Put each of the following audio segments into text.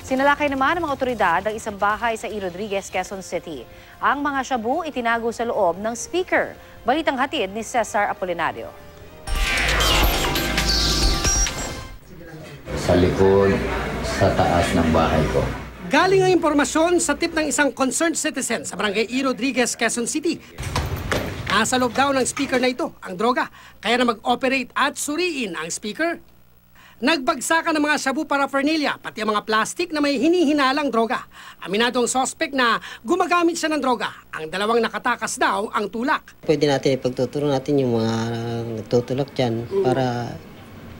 Sinalakay naman ng mga otoridad ang isang bahay sa E. Rodriguez, Quezon City. Ang mga shabu itinago sa loob ng speaker. Balitang hatid ni Cesar Apolinario. Sa likod, sa taas ng bahay ko. Galing ang impormasyon sa tip ng isang concerned citizen sa barangay E. Rodriguez, Quezon City. Nasa loob daw ng speaker na ito ang droga, kaya na mag-operate at suriin ang speaker. Nagbagsakan ng mga shabu paraphernalia, pati ang mga plastic na may hinihinalang droga. Aminado ang suspect na gumagamit siya ng droga. Ang dalawang nakatakas daw ang tulak. Pwede natin ipagtuturo natin yung mga nagtutulak dyan para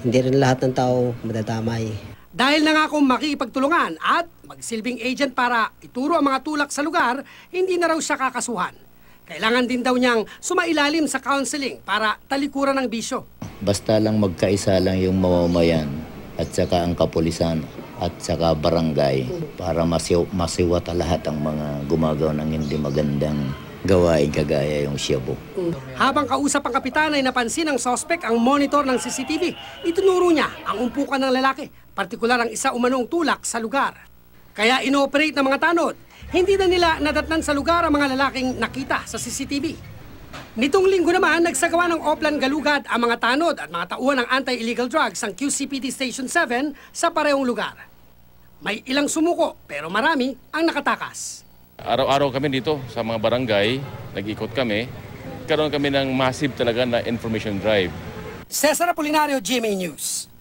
hindi rin lahat ng tao madadamay. Dahil nangakong makipagtulungan at magsilbing agent para ituro ang mga tulak sa lugar, hindi na raw siya kakasuhan. Kailangan din daw niyang sumailalim sa counseling para talikuran ng bisyo. Basta lang magkaisa lang yung mamamayan at saka ang kapulisan at saka barangay para masiwata lahat ang mga gumagawa ng hindi magandang gawain kagaya yung shabu. Habang kausap ang kapitan ay napansin ng suspect ang monitor ng CCTV. Itinuro niya ang umpukan ng lalaki, partikular ang isa umanong tulak sa lugar. Kaya inoperate ng mga tanod. Hindi na nila nadatnan sa lugar ang mga lalaking nakita sa CCTV. Nitong linggo naman, nagsagawa ng Oplan Galugad ang mga tanod at mga tauhan ng anti-illegal drugs ang QCPD Station 7 sa parehong lugar. May ilang sumuko pero marami ang nakatakas. Araw-araw kami dito sa mga barangay, nag-ikot kami. Karoon kami ng massive talaga na information drive. Cesar Apolinario, GMA News.